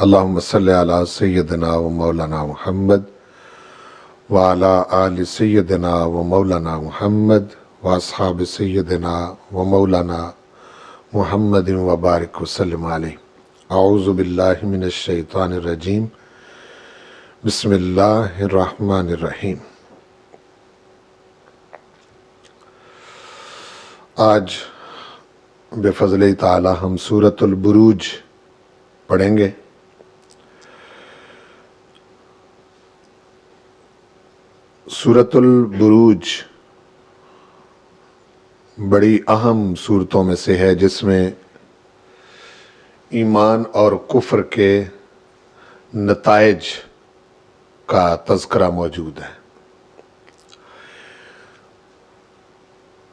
अल्लाहुम्मा सल्लि अला सय्यदिना व मौलाना मुहम्मद व अला आलि सय्यदिना व मौलाना मुहम्मद व अस्हाब सय्यदिना व मौलाना मुहम्मदिन व बारिक वसल्लिम अलैहि। औज़ु बिल्लाहि मिनश शैतानिर रजीम। बिस्मिल्लाहिर रहमानिर रहीम। आज बेफज़ल ताला हम सूरतुल बुरूज पढ़ेंगे। सूरतुल बुरूज बड़ी अहम सूरतों में से है जिसमें ईमान और कुफ्र के नताइज का तज़किरा मौजूद है।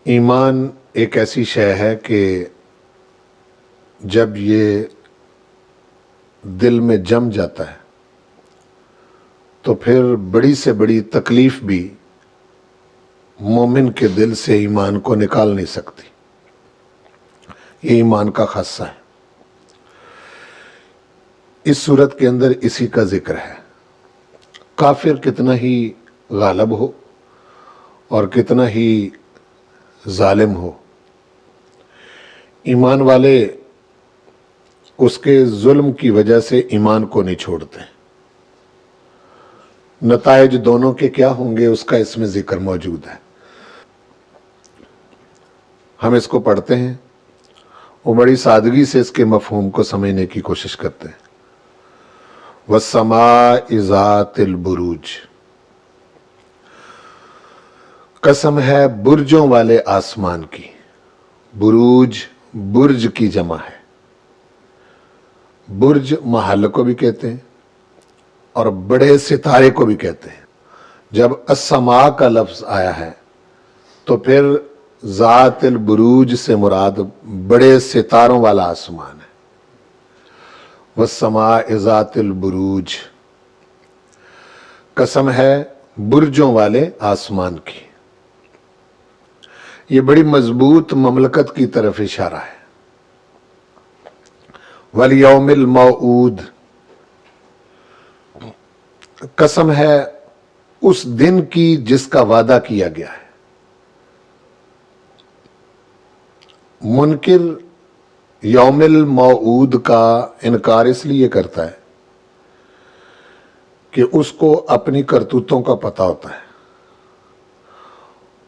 ईमान एक ऐसी शय है कि जब ये दिल में जम जाता है तो फिर बड़ी से बड़ी तकलीफ भी मोमिन के दिल से ईमान को निकाल नहीं सकती। ये ईमान का खासा है। इस सूरत के अंदर इसी का जिक्र है। काफिर कितना ही गालिब हो और कितना ही जालिम हो, ईमान वाले उसके जुल्म की वजह से ईमान को नहीं छोड़ते। नताइज दोनों के क्या होंगे उसका इसमें जिक्र मौजूद है। हम इसको पढ़ते हैं और बड़ी सादगी से इसके मफहूम को समझने की कोशिश करते हैं। वस्समाइ ज़ातिल बुरूज, कसम है बुर्जों वाले आसमान की। बुरूज बुर्ज की जमा है। बुर्ज महल को भी कहते हैं और बड़े सितारे को भी कहते हैं। जब अस्समा का लफ्ज आया है तो फिर ज़ातिल बुरूज से मुराद बड़े सितारों वाला आसमान है। वस्समाइ ज़ातिल बुरूज, कसम है बुर्जों वाले आसमान की। ये बड़ी मजबूत ममलकत की तरफ इशारा है। वल यौमिल मौऊद, कसम है उस दिन की जिसका वादा किया गया है। मुनकिर यौमिल मौऊद का इनकार इसलिए करता है कि उसको अपनी करतूतों का पता होता है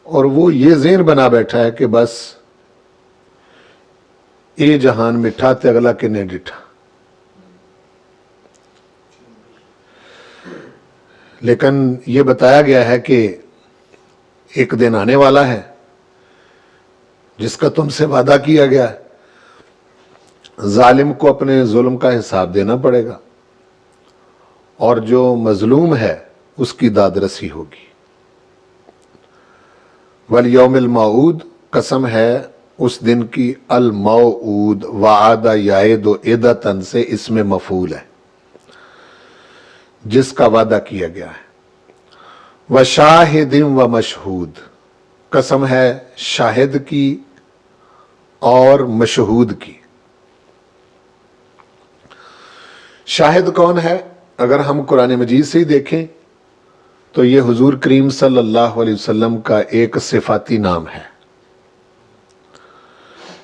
और वो ये ज़हन बना बैठा है कि बस ये जहान मिठा ते अगला किन्ने डिठा। लेकिन ये बताया गया है कि एक दिन आने वाला है जिसका तुमसे वादा किया गया है। जालिम को अपने जुल्म का हिसाब देना पड़ेगा और जो मजलूम है उसकी दादरसी होगी। वल यौमिल मऊद, कसम है उस दिन की। अल मऊद वादा याइदु इदतन से इसमें मफूल है, जिसका वादा किया गया है। व शाहिदिन व मशहूद, कसम है शाहिद की और मशहूद की। शाहिद कौन है? अगर हम कुरान मजीद से ही देखें तो ये हुजूर करीम सल्लल्लाहु अलैहि वसल्लम का एक सिफाती नाम है।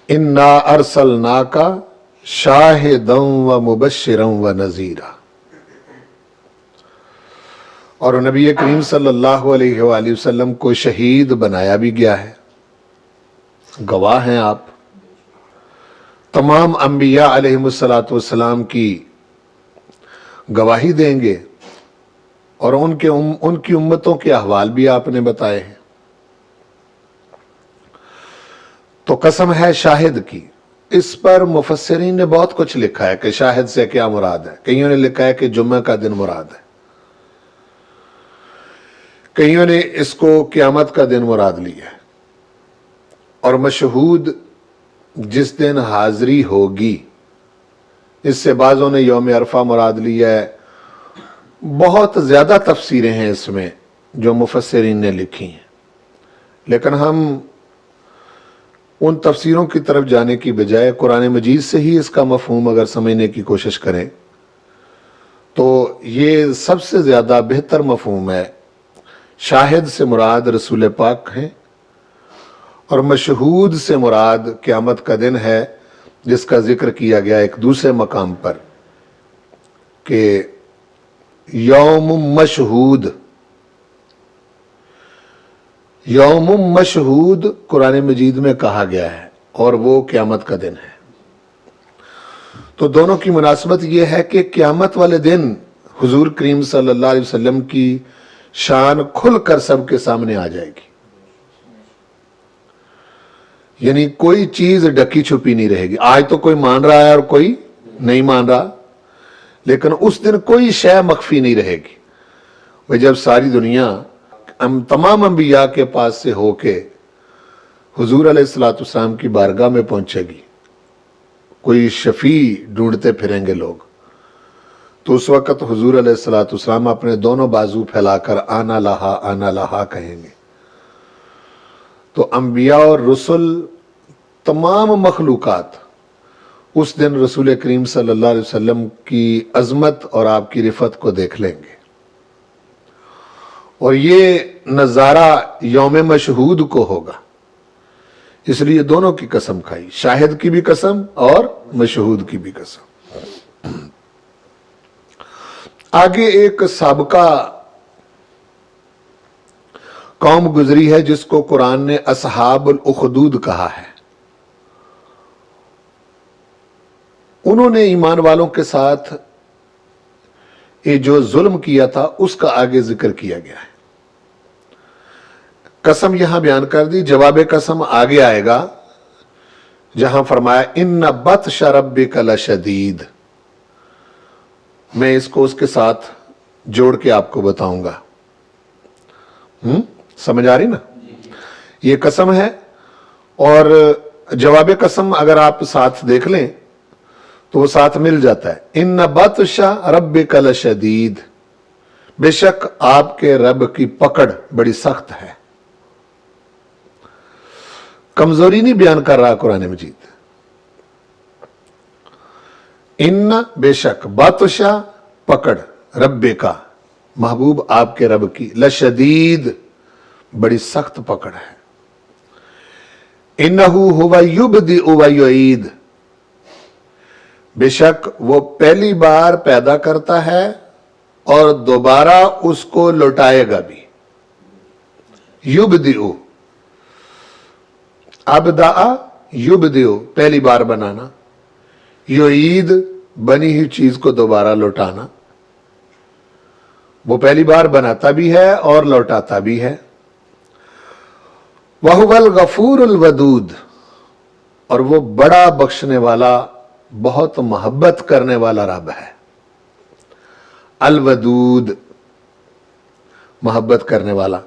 इन्ना अरसलनाका शाहिदन व मुबश्शिरन व नज़ीरा। और नबी करीम सल्लल्लाहु अलैहि वसल्लम को शहीद बनाया भी गया है। गवाह हैं आप। तमाम अंबिया अलैहिमुस्सलातु वस्सलाम की गवाही देंगे और उनकी उम्मतों के अहवाल भी आपने बताए हैं। तो कसम है शाहिद की। इस पर मुफस्सिरीन ने बहुत कुछ लिखा है कि शाहिद से क्या मुराद है। कईयों ने लिखा है कि जुम्मे का दिन मुराद है, कईयों ने इसको क़यामत का दिन मुराद लिया है, और मशहूद जिस दिन हाजिरी होगी, इससे बाज़ों ने यौम अरफा मुराद लिया है। बहुत ज़्यादा तफसीरें हैं इसमें जो मुफस्सिरीन ने लिखी हैं, लेकिन हम उन तफसीरों की तरफ जाने की बजाय कुरान मजीद से ही इसका मफहूम अगर समझने की कोशिश करें تو یہ سب سے زیادہ بہتر مفہوم ہے. شاہد سے مراد رسول پاک ہیں اور مشہود سے مراد قیامت کا دن ہے، جس کا ذکر کیا گیا ایک دوسرے مقام پر کہ یوم مشہود. یوم مشہود قرآن مجید میں کہا گیا ہے اور وہ قیامت کا دن ہے. تو دونوں کی مناسبت یہ ہے کہ قیامت والے دن حضور کریم صلی اللہ علیہ وسلم کی شان کھل کر سب کے سامنے آ جائے گی. یعنی کوئی چیز ڈکی چھپی نہیں رہے گی. آج تو کوئی مان رہا ہے اور کوئی نہیں مان رہا، لیکن اس دن کوئی شے مخفی نہیں رہے گی. وہ جب ساری دنیا تمام انبیاء کے پاس سے ہو کے حضور علیہ السلام کی بارگاہ میں پہنچے گی، کوئی شفیع ڈھونڈتے پھریں گے لوگ، تو اس وقت حضور علیہ السلام اپنے دونوں بازو پھیلا کر آنا لہا کہیں گے. تو انبیاء اور رسل، تمام مخلوقات اس دن رسول کریم صلی اللہ علیہ وسلم کی عظمت اور آپ کی رفعت کو دیکھ لیں گے. اور یہ نظارہ یوم مشہود کو ہوگا، اس لیے دونوں کی قسم کھائی، شاہد کی بھی قسم اور مشہود کی بھی قسم. آگے ایک سابقہ قوم گزری ہے جس کو قرآن نے اصحاب الاخدود کہا ہے. انہوں نے ایمان والوں کے ساتھ یہ جو ظلم کیا تھا اس کا آگے ذکر کیا گیا ہے. قسم یہاں بیان کر دی، جواب قسم آگے آئے گا جہاں فرمایا ان بطش ربک لشدید. میں اس کو اس کے ساتھ جوڑ کے آپ کو بتاؤں گا. سمجھ آ رہی نا؟ یہ قسم ہے اور جواب قسم اگر آپ ساتھ دیکھ لیں تو وہ ساتھ مل جاتا ہے. ان بطش ربک لشدید، بے شک آپ کے رب کی پکڑ بڑی سخت ہے. کمزوری نہیں بیان کر رہا قرآن مجید. ان بے شک، بطشا پکڑ، رب کا محبوب آپ کے رب کی، لشدید بڑی سخت پکڑ ہے. انہو ہوا یبدئ و یعید، بے شک وہ پہلی بار پیدا کرتا ہے اور دوبارہ اس کو لوٹائے گا بھی. یبدئ، ابدأ یبدئ پہلی بار بنانا، یعید بنی ہوئی چیز کو دوبارہ لوٹانا. وہ پہلی بار بناتا بھی ہے اور لوٹاتا بھی ہے. وَهُوَ الْغَفُورُ الْوَدُودُ، اور وہ بڑا بخشنے والا، بہت محبت کرنے والا رب ہے. الودود، محبت کرنے والا.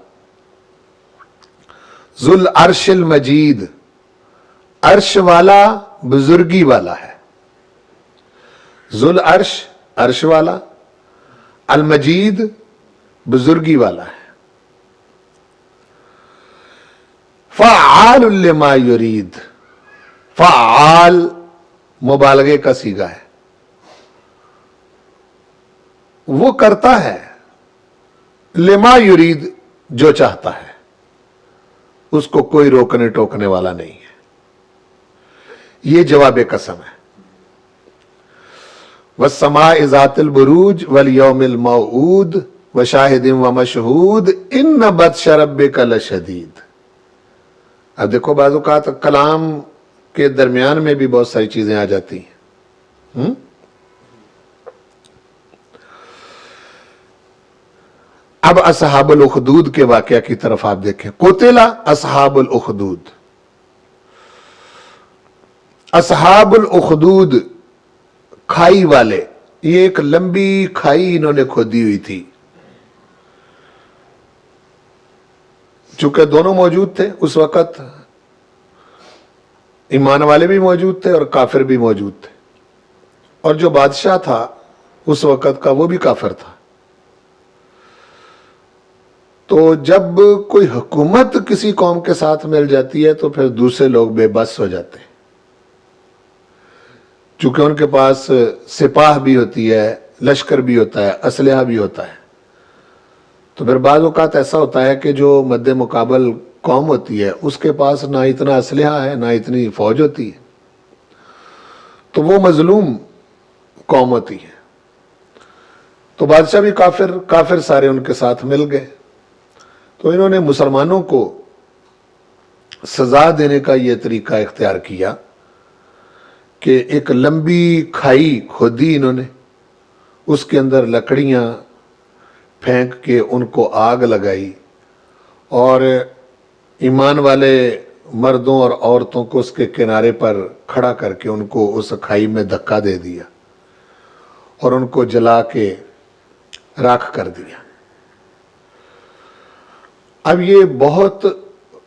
ذو العرش المجید، عرش والا، بزرگی والا ہے. ذو العرش، عرش والا، المجید، بزرگی والا ہے. فعال لما یرید، فعال مبالغے کا صیغہ ہے. وہ کرتا ہے لما یرید، جو چاہتا ہے، اس کو کوئی روکنے ٹوکنے والا نہیں ہے. یہ جواب قسم ہے. والسماء ذات البروج والیوم الموعود وشاہد ومشہود ان بطش ربک لشدید. اب دیکھو بعض اوقات کلام کے درمیان میں بھی بہت ساری چیزیں آ جاتی ہیں. اب اصحاب الاخدود کے واقعہ کی طرف آپ دیکھیں. قتل اصحاب الاخدود. اصحاب الاخدود، کھائی والے. یہ ایک لمبی کھائی انہوں نے کھودی ہوئی تھی. چونکہ دونوں موجود تھے اس وقت، ایمان والے بھی موجود تھے اور کافر بھی موجود تھے. اور جو بادشاہ تھا اس وقت کا وہ بھی کافر تھا. تو جب کوئی حکومت کسی قوم کے ساتھ مل جاتی ہے تو پھر دوسرے لوگ بے بس ہو جاتے ہیں. چونکہ ان کے پاس سپاہ بھی ہوتی ہے، लश्कर भी होता है, असलहा भी होता है। तो फिर बाज़ औक़ात ऐसा होता है कि जो मद्दे मुकाबल कौम होती है उसके पास ना इतना असलहा है ना इतनी फौज होती है, तो वो मजलूम कौम होती है। तो बादशाह भी काफिर सारे उनके साथ मिल गए। तो इन्होंने मुसलमानों को सजा देने का ये तरीका इख्तियार किया कि एक लंबी खाई खोदी इन्होंने, उसके अंदर लकड़ियां फेंक के उनको आग लगाई और ईमान वाले मर्दों और औरतों को उसके किनारे पर खड़ा करके उनको उस खाई में धक्का दे दिया और उनको जला के राख कर दिया। अब ये बहुत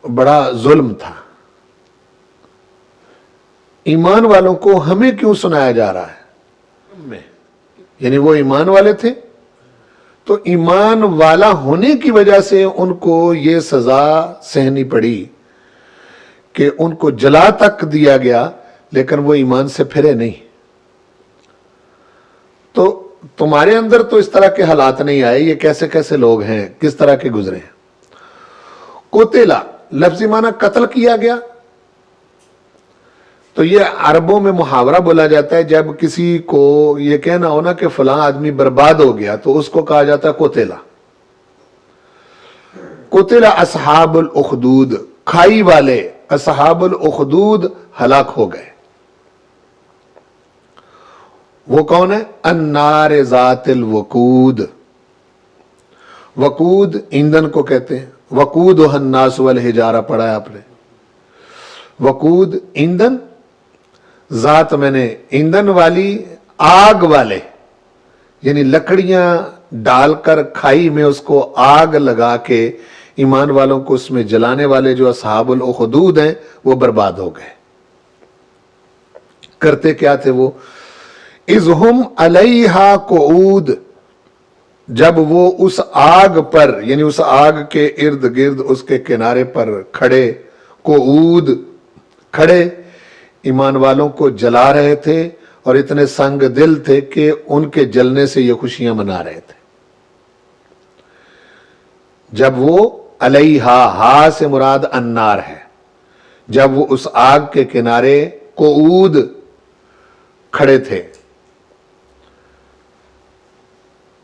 बड़ा जुल्म था। ईमान वालों को हमें क्यों सुनाया जा रहा है? यानी वो ईमान वाले थे, तो ईमान वाला होने की वजह से उनको ये सजा सहनी पड़ी कि उनको जला तक दिया गया, लेकिन वो ईमान से फिरे नहीं। तो तुम्हारे अंदर तो इस तरह के हालात नहीं आए, ये कैसे कैसे लोग हैं, किस तरह के गुजरे हैं। कोतेला लफ्जी माना कत्ल किया गया। तो ये अरबों में मुहावरा बोला जाता है, जब किसी को ये कहना हो ना कि फलां आदमी बर्बाद हो गया तो उसको कहा जाता है कोतेला। कोतेला असहाबुल उखदूद, खाई वाले असहाबुल उखदूद हलाक हो गए। वो कौन है? अन्नार ज़ातिल वकूद। वकूद ईंधन को कहते हैं। वकूद हन्नास वल हिजारा पढ़ा है आपने। वकूद ईंधन, जात मैंने ईंधन वाली, आग वाले, यानी लकड़ियां डालकर खाई में उसको आग लगा के ईमान वालों को उसमें जलाने वाले जो असहाबुल उखदूद हैं वो बर्बाद हो गए। करते क्या थे वो? इज़हुम अलैहा कुऊद, जब वो उस आग पर यानी उस आग के इर्द गिर्द उसके किनारे पर खड़े, कुऊद खड़े ईमान वालों को जला रहे थे और इतने संग दिल थे कि उनके जलने से ये खुशियां मना रहे थे। जब वो अलैहा, हा से मुराद अन्नार है, जब वो उस आग के किनारे कुऊद खड़े थे।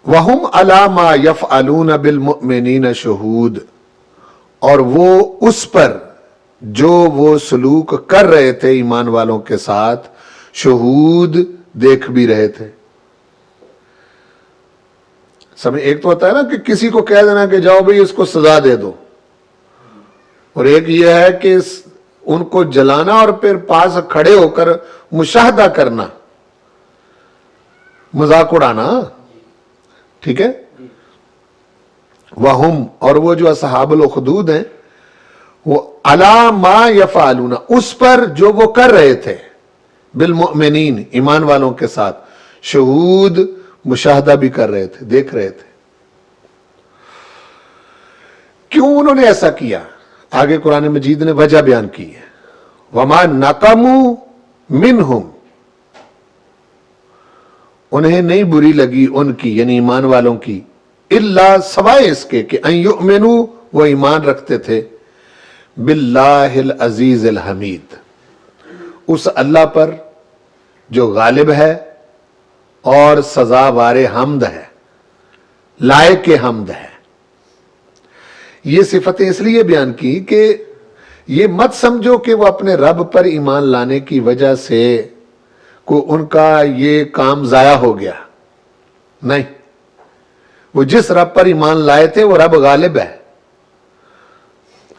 वहुम अला मा यफ़अलून बिल मुमिनीन शहूद, और वो उस पर जो वो सलूक कर रहे थे ईमान वालों के साथ शहूद, देख भी रहे थे। समय एक तो होता है ना कि किसी को कह देना कि जाओ भाई इसको सजा दे दो, और एक ये है कि उनको जलाना और फिर पास खड़े होकर मुशाहदा करना, मजाक उड़ाना। ठीक है। वहुम, और वो जो असहाबुल उखदूद हैं, वो अला मा यफ़अलून, उस पर जो वो कर रहे थे, बिल मुमिनीन ईमान वालों के साथ, शहूद मुशाहदा भी कर रहे थे, देख रहे थे। क्यों उन्होंने ऐसा किया? आगे कुरान मजीद ने वजह बयान की है। वमा नकमू मिनहुम, उन्हें नहीं बुरी लगी उनकी यानी ईमान वालों की, इल्ला सवाए इसके कि अन युमिनू, वो ईमान रखते थे, बिल्लाहिल अजीज़िल हमीद, उस अल्लाह पर जो गालिब है और सजावारे हमद है, लायक हमद है। ये सिफतें इसलिए बयान की कि ये मत समझो कि वो अपने रब पर ईमान लाने की वजह से को उनका ये काम जाया हो गया। नहीं, वो जिस रब पर ईमान लाए थे वो रब गालिब है,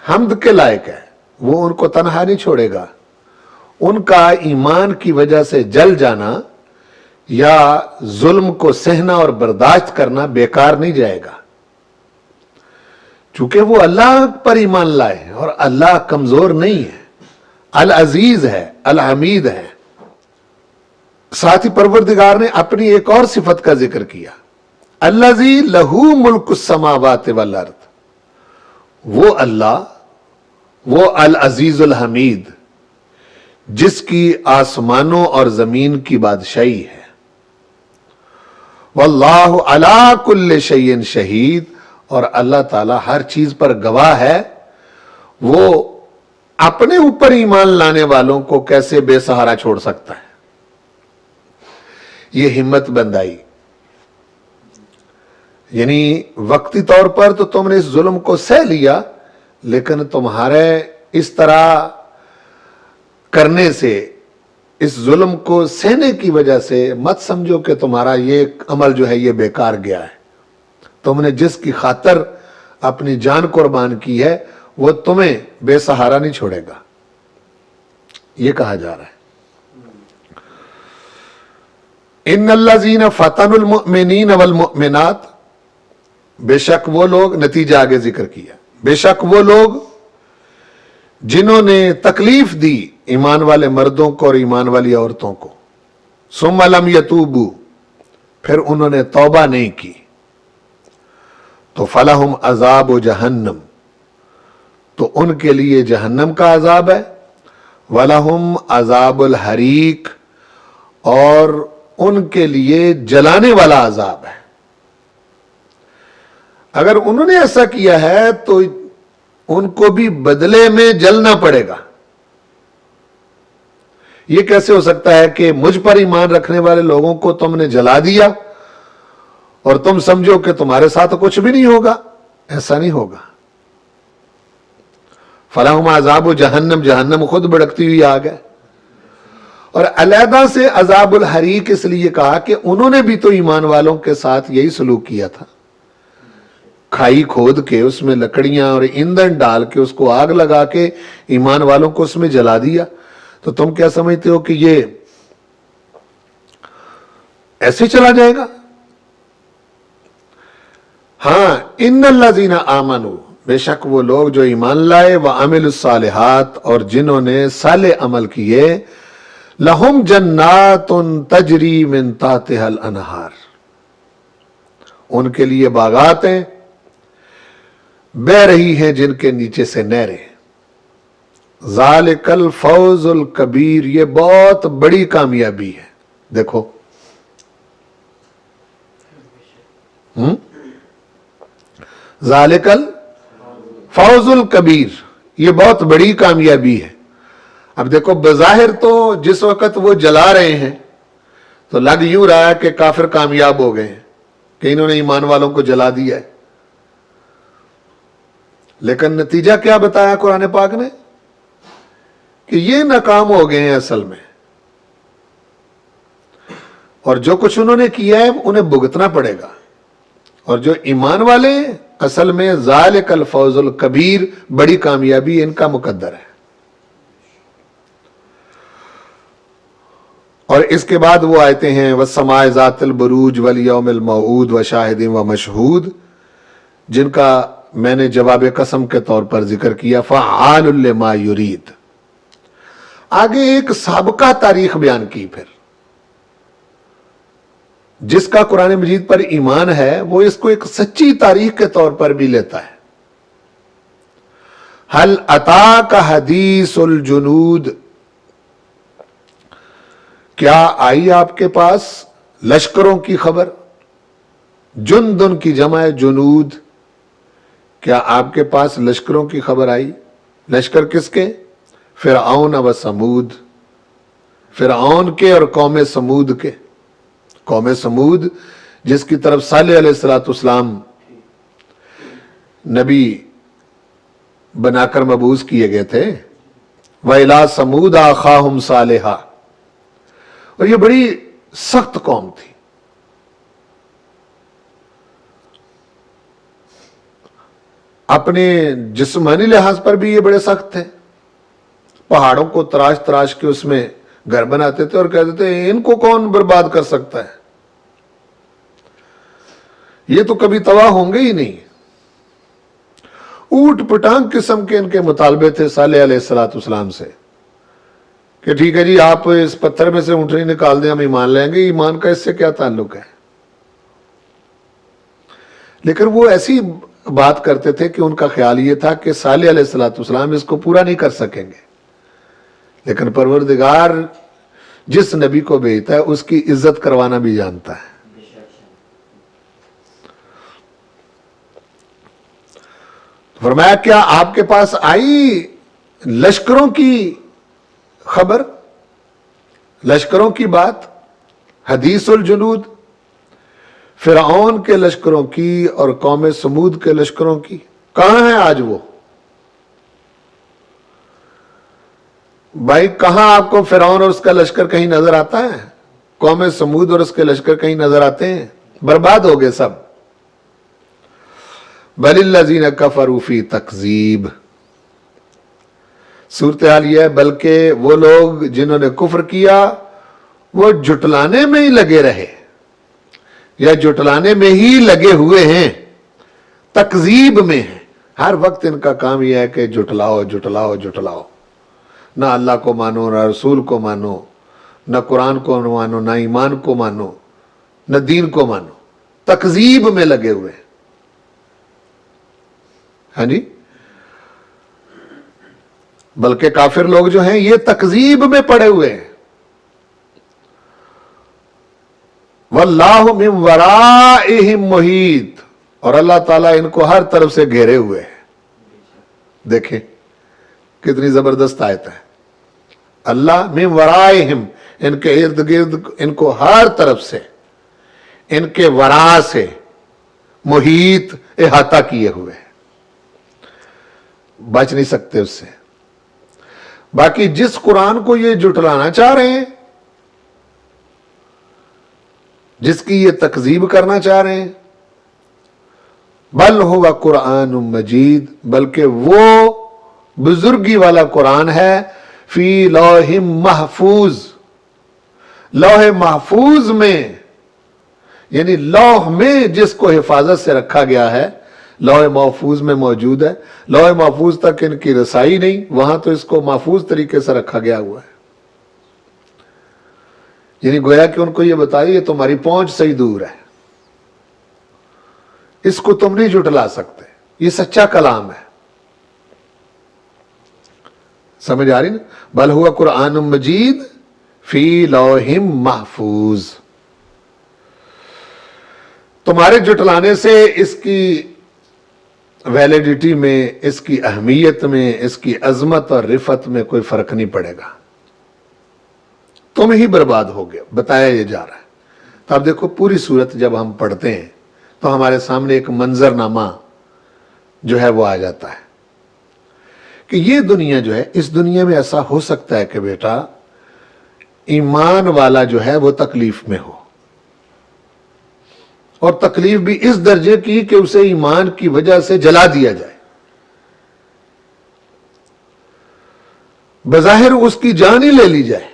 हमद के लायक है, वो उनको तनहा नहीं छोड़ेगा। उनका ईमान की वजह से जल जाना या जुल्म को सहना और बर्दाश्त करना बेकार नहीं जाएगा, चूंकि वो अल्लाह पर ईमान लाए और अल्लाह कमजोर नहीं है, अल अजीज है, अल हमीद है। साथ ही परवरदिगार ने अपनी एक और सिफत का जिक्र किया, अल्लज़ी लहू मुल्कुस समावाति वल अर्द, वो अल्लाह, वो अल अजीजुल हमीद, जिसकी आसमानों और जमीन की बादशाही है। वल्लाहु अला कुल्ले शैइन शहीद, और अल्लाह ताला हर चीज पर गवाह है। वो अपने ऊपर ईमान लाने वालों को कैसे बेसहारा छोड़ सकता है। ये हिम्मत बंदाई, यानी वक्ती तौर पर तो तुमने इस जुल्म को सह लिया, लेकिन तुम्हारे इस तरह करने से, इस जुल्म को सहने की वजह से मत समझो कि तुम्हारा ये अमल जो है ये बेकार गया है। तुमने जिसकी खातर अपनी जान कुर्बान की है वो तुम्हें बेसहारा नहीं छोड़ेगा, ये कहा जा रहा है। इन्नल्लज़ीना फतनुल मुमिनीन वल मुमिनात, बेशक वो लोग, नतीजा आगे जिक्र किया, बेशक वो लोग जिन्होंने तकलीफ दी ईमान वाले मर्दों को और ईमान वाली औरतों को, सुम्मा लम यतूबू, फिर उन्होंने तौबा नहीं की, तो फलहुम अजाब जहन्नम, तो उनके लिए जहन्नम का अजाब है, वलहुम अजाबुल हरीक, और उनके लिए जलाने वाला अजाब है। अगर उन्होंने ऐसा किया है तो उनको भी बदले में जलना पड़ेगा। यह कैसे हो सकता है कि मुझ पर ईमान रखने वाले लोगों को तुमने जला दिया और तुम समझो कि तुम्हारे साथ कुछ भी नहीं होगा? ऐसा नहीं होगा। फलाहुम अजाब जहन्नम, जहन्नम खुद भड़कती हुई आग है। और अलहदा से अजाबुल हरीक इसलिए कहा कि उन्होंने भी तो ईमान वालों के साथ यही सलूक किया था, खाई खोद के उसमें लकड़ियां और ईंधन डाल के उसको आग लगा के ईमान वालों को उसमें जला दिया। तो तुम क्या समझते हो कि ये ऐसे चला जाएगा? हां, इन्नल्लज़ीना आमनू, बेशक वो लोग जो ईमान लाए, व अमिलुस सालिहात, और जिन्होंने साले अमल किए, लहुम जन्नातुन तजरी मिन ताहतिहल अनहार, उनके लिए बागात हैं, बह रही हैं जिनके नीचे से नहरें। ज़ालिकल फौजुल कबीर, ये बहुत बड़ी कामयाबी है। देखो, ज़ालिकल फौजुल कबीर, ये बहुत बड़ी कामयाबी है। अब देखो, बज़ाहिर तो जिस वक्त वो जला रहे हैं तो लग यूं रहा है कि काफिर कामयाब हो गए हैं कि इन्होंने ईमान वालों को जला दिया है, लेकिन नतीजा क्या बताया कुरान पाक ने? कि ये नाकाम हो गए हैं असल में, और जो कुछ उन्होंने किया है उन्हें भुगतना पड़ेगा। और जो ईमान वाले, असल में ज़ालिकल फौजुल कबीर, बड़ी कामयाबी इनका मुकद्दर है। और इसके बाद वो आयते हैं, वस्समाए ज़ातिल बुरूज वल यौमिल मऊद व शाहिदिन व मशहूद, जिनका मैंने जवाब कसम के तौर पर जिक्र किया। फ़अआलुल लिमा युरीद, आगे एक साबका तारीख बयान की। फिर जिसका कुरान मजीद पर ईमान है वो इसको एक सच्ची तारीख के तौर पर भी लेता है। हल अता का हदीसुल जुनूद, क्या आई आपके पास लश्करों की खबर? जुनदुन की जमा है जुनूद, क्या आपके पास लश्करों की खबर आई? लश्कर किसके? फिरऔन व समूद, फिरऔन के और कौम समूद के। कौम समूद जिसकी तरफ सालेह अलैहिस्सलाम नबी बनाकर मबूस किए गए थे। व इला समूद अखाहुम सालेहा, और ये बड़ी सख्त कौम थी। अपने जिस्मानी लिहाज पर भी ये बड़े सख्त थे। पहाड़ों को तराश तराश के उसमें घर बनाते थे और कहते थे इनको कौन बर्बाद कर सकता है, ये तो कभी तबाह होंगे ही नहीं। ऊट पटांग किस्म के इनके मुतालबे थे सालेह अलैहिस्सलाम से कि ठीक है जी, आप इस पत्थर में से ऊँटनी निकाल दें, हम ईमान लेंगे। ईमान का इससे क्या ताल्लुक है? लेकिन वो ऐसी बात करते थे कि उनका ख्याल ये था कि सालेह अलैहिस्सलाम इसको पूरा नहीं कर सकेंगे। लेकिन परवरदिगार जिस नबी को भेजता है उसकी इज्जत करवाना भी जानता है। فرمایا کیا آپ کے پاس آئی لشکروں کی خبر، لشکروں کی بات، حدیث الجنود، فرعون کے لشکروں کی اور قوم سمود کے لشکروں کی؟ کہاں ہیں آج وہ؟ بھائی کہاں آپ کو فرعون اور اس کا لشکر کہیں نظر آتا ہے؟ قوم سمود اور اس کے لشکر کہیں نظر آتے ہیں؟ برباد ہو گئے سب۔ بل الذین کفروا فی تکذیب، صورتحال یہ ہے بلکہ وہ لوگ جنہوں نے کفر کیا وہ جھٹلانے میں ہی لگے رہے، یا جھٹلانے میں ہی لگے ہوئے ہیں، تکذیب میں ہیں۔ ہر وقت ان کا کام یہ ہے کہ جھٹلاؤ جھٹلاؤ جھٹلاؤ، نہ اللہ کو مانو، نہ رسول کو مانو، نہ قرآن کو مانو، نہ ایمان کو مانو، نہ دین کو مانو، تکذیب میں لگے ہوئے ہیں۔ ہاں جی، بلکہ کافر لوگ جو ہیں یہ تکذیب میں پڑے ہوئے ہیں۔ واللہ من ورائہم محیط، اور اللہ تعالیٰ ان کو ہر طرف سے گھیرے ہوئے ہے۔ دیکھیں کتنی زبردست آیت ہے، اللہ من ورائہم، ان کے ارد گرد، ان کو ہر طرف سے، ان کے ورا سے، محیط، احاطہ کیے ہوئے ہیں، بچ نہیں سکتے اس سے۔ باقی جس قرآن کو یہ جھٹلانا چاہ رہے ہیں، جس کی یہ تکذیب کرنا چاہ رہے ہیں، بل ہوا قرآن مجید، بلکہ وہ بزرگی والا قرآن ہے، فی لوح محفوظ، لوح محفوظ میں، یعنی لوح میں جس کو حفاظت سے رکھا گیا ہے، لوح محفوظ میں موجود ہے۔ لوح محفوظ تک ان کی رسائی نہیں، وہاں تو اس کو محفوظ طریقے سے رکھا گیا ہوا ہے، یعنی گویا کہ ان کو یہ بتائیے یہ تمہاری پہنچ سے ہی دور ہے، اس کو تم نہیں جھٹلا سکتے، یہ سچا کلام ہے۔ سمجھ آ رہی نا؟ بل ہوا قرآن مجید فی لوح محفوظ۔ تمہارے جھٹلانے سے اس کی ویلیڈیٹی میں، اس کی اہمیت میں، اس کی عظمت اور رفعت میں کوئی فرق نہیں پڑے گا، تم ہی برباد ہو گئے، بتایا یہ جا رہا ہے۔ تو اب دیکھو پوری صورت جب ہم پڑھتے ہیں تو ہمارے سامنے ایک منظر نامہ جو ہے وہ آ جاتا ہے کہ یہ دنیا جو ہے، اس دنیا میں ایسا ہو سکتا ہے کہ بیٹا ایمان والا جو ہے وہ تکلیف میں ہو، اور تکلیف بھی اس درجے کی کہ اسے ایمان کی وجہ سے جلا دیا جائے، بظاہر اس کی جان ہی لے لی جائے،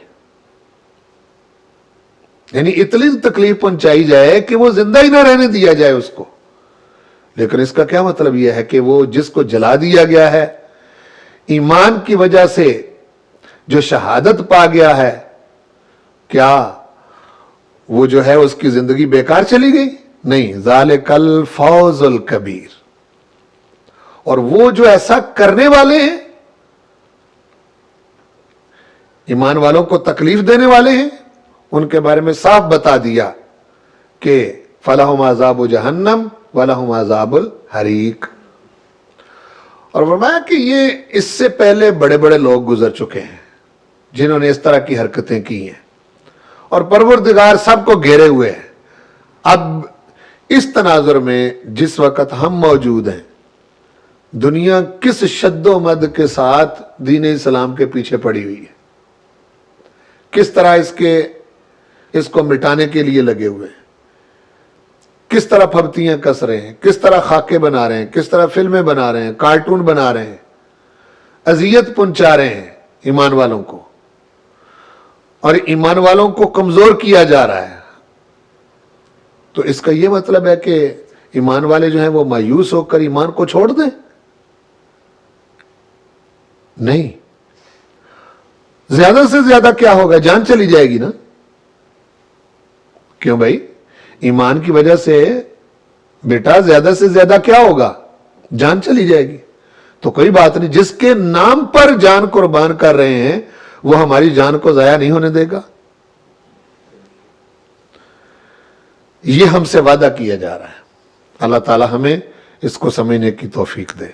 یعنی اتنی تکلیف پہنچائی جائے کہ وہ زندہ ہی نہ رہنے دیا جائے اس کو۔ لیکن اس کا کیا مطلب یہ ہے کہ وہ جس کو جلا دیا گیا ہے، ایمان کی وجہ سے جو شہادت پا گیا ہے، کیا وہ جو ہے اس کی زندگی بیکار چلی گئی؟ نہیں، ذالک الفوز الکبیر۔ اور وہ جو ایسا کرنے والے ہیں، ایمان والوں کو تکلیف دینے والے ہیں، ان کے بارے میں صاف بتا دیا کہ فَلَهُمْ عَذَابُ جَهَنَّمْ وَلَهُمْ عَذَابُ الْحَرِيقِ۔ اور فرمایا کہ یہ اس سے پہلے بڑے بڑے لوگ گزر چکے ہیں جنہوں نے اس طرح کی حرکتیں کی ہیں، اور پروردگار سب کو گھیرے ہوئے ہیں۔ اب اس تناظر میں جس وقت ہم موجود ہیں، دنیا کس شد و مد کے ساتھ دین اسلام کے پیچھے پڑی ہوئی ہے، کس طرح اس کو مٹانے کے لیے لگے ہوئے ہیں، کس طرح پھبتیاں کس رہے ہیں، کس طرح خاکے بنا رہے ہیں، کس طرح فلمیں بنا رہے ہیں، کارٹون بنا رہے ہیں، اذیت پہنچا رہے ہیں ایمان والوں کو، اور ایمان والوں کو کمزور کیا جا رہا ہے۔ تو اس کا یہ مطلب ہے کہ ایمان والے جو ہیں وہ مایوس ہو کر ایمان کو چھوڑ دیں؟ نہیں، زیادہ سے زیادہ کیا ہوگا؟ جان چلی جائے گی نا۔ کیوں بھائی؟ ایمان کی وجہ سے بیٹا زیادہ سے زیادہ کیا ہوگا؟ جان چلی جائے گی۔ تو کوئی بات نہیں، جس کے نام پر جان قربان کر رہے ہیں وہ ہماری جان کو ضائع نہیں ہونے دے گا، یہ ہم سے وعدہ کیا جا رہا ہے۔ اللہ تعالی ہمیں اس کو سمجھنے کی توفیق دے۔